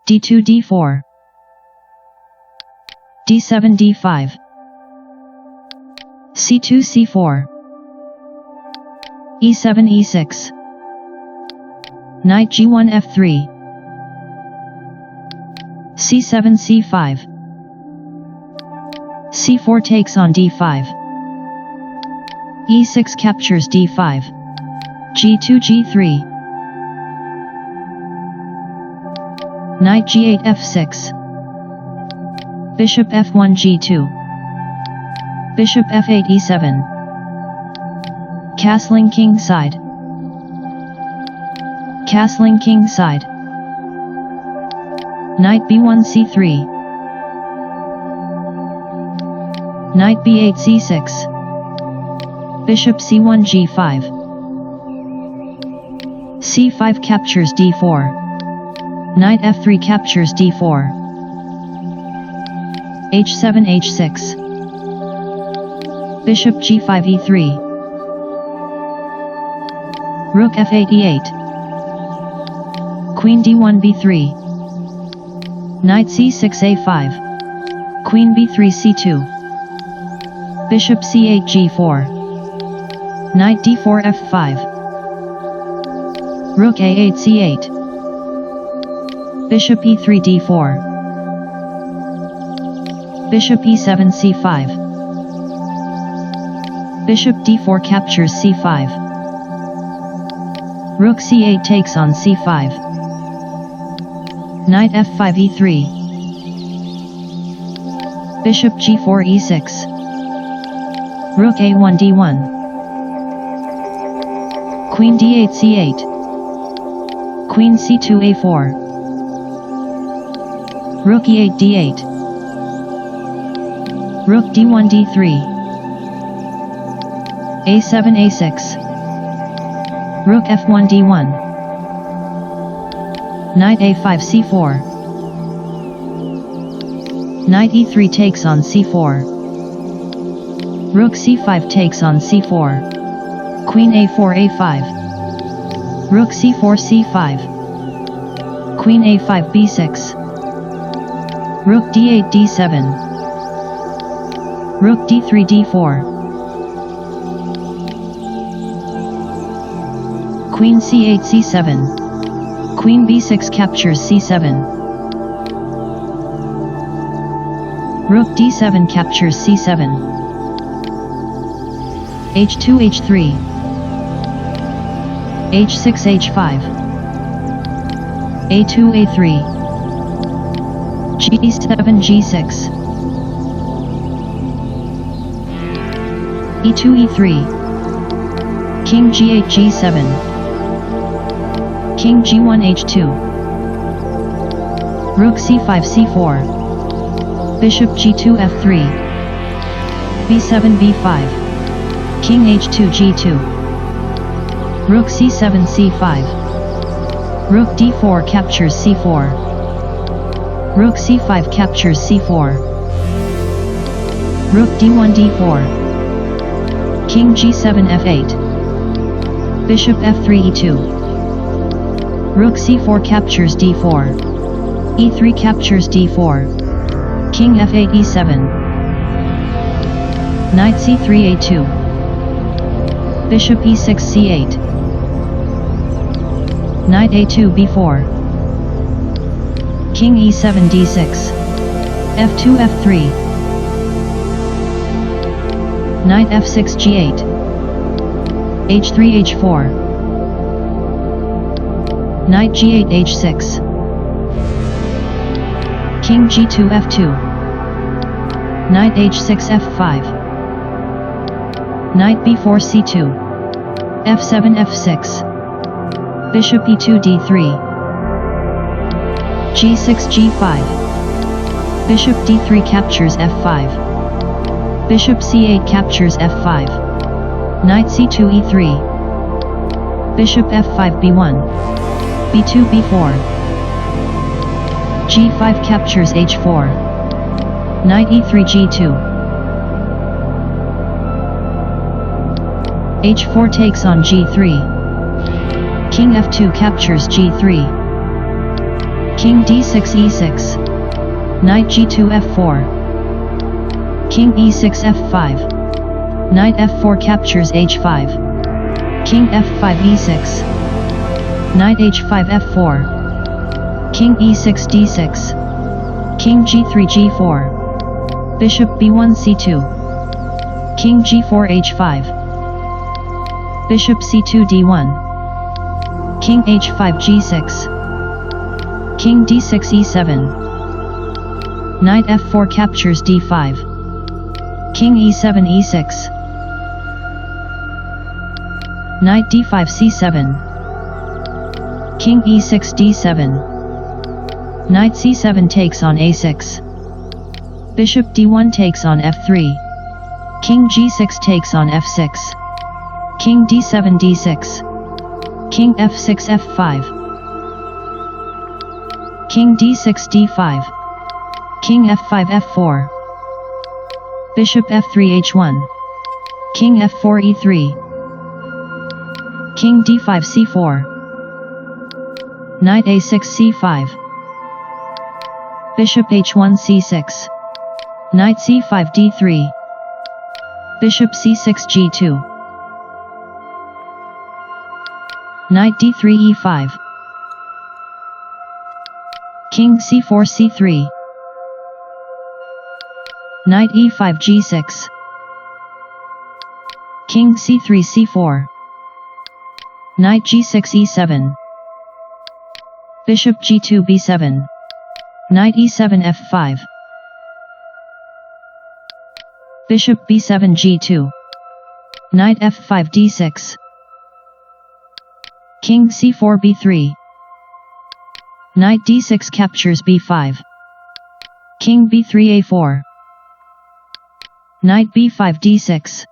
D2 D4 D7 D5 C2 C4 E7 E6 Knight G1 F3 C7 C5 C4 takes on D5 E6 captures D5 G2 G3 Knight G8 F6 Bishop F1 G2 Bishop F8 E7 Castling king side Castling king side Knight B1 C3 Knight B8 C6 Bishop C1 G5 C5 captures D4 Knight F3 captures D4 H7 H6 Bishop G5 E3 Rook F8 E8 Queen D1 B3 Knight C6 A5 Queen B3 C2 Bishop C8 G4 Knight D4 F5 Rook A8 C8 Bishop E3 D4 Bishop E7 C5 Bishop D4 captures C5 Rook C8 takes on C5 Knight F5 E3 Bishop G4 E6 Rook A1 D1 Queen D8 C8 Queen C2 A4 Rook E8 D8 Rook D1 D3 A7 A6 Rook F1 D1 Knight A5 C4 Knight E3 takes on C4 Rook C5 takes on C4 Queen A4 A5 Rook C4 C5 Queen A5 B6 Rook D8 D7 Rook D3 D4 Queen C8 C7 Queen B6 captures C7 Rook D7 captures C7 H2 H3 H6 H5 A2 A3 G7 G6 E2 E3 King G8 G7 King G1 H2 Rook C5 C4 Bishop G2 F3 B7 B5 King H2 G2 Rook C7 C5 Rook D4 captures C4 Rook C5 captures C4 Rook D1 D4 King G7 F8 Bishop F3 E2 Rook C4 captures D4 E3 captures D4 King F8 E7 Knight C3 A2 Bishop E6 C8 Knight A2 B4 King E7 D6 F2 F3 Knight F6 G8 H3 H4 Knight G8 H6 King G2 F2 Knight H6 F5 Knight B4 C2 F7 F6 Bishop E2 D3 G6 G5 Bishop D3 captures F5 Bishop C8 captures F5 Knight C2 E3 Bishop F5 B1 B2 B4 G5 captures H4 Knight E3 G2 H4 takes on G3 King F2 captures G3 King d6 e6. Knight g2 f4. King e6 f5. Knight f4 captures h5. King f5 e6. Knight h5 f4. King e6 d6. King g3 g4. Bishop b1 c2. King g4 h5. Bishop c2 d1. King h5 g6. King d6 e7. Knight f4 captures d5. King e7 e6. Knight d5 c7. King e6 d7. Knight c7 takes on a6. Bishop d1 takes on f3. King g6 takes on f6. King d7 d6. King f6 f5. King d6 d5. King f5 f4. Bishop f3 h1. King f4 e3. King d5 c4. Knight a6 c5. Bishop h1 c6. Knight c5 d3. Bishop c6 g2. Knight d3 e5. King c4 c3. Knight e5 g6. King c3 c4. Knight g6 e7. Bishop g2 b7. Knight e7 f5. Bishop b7 g2. Knight f5 d6. King c4 b3. Knight d6 captures b5. King b3 a4. Knight b5 d6.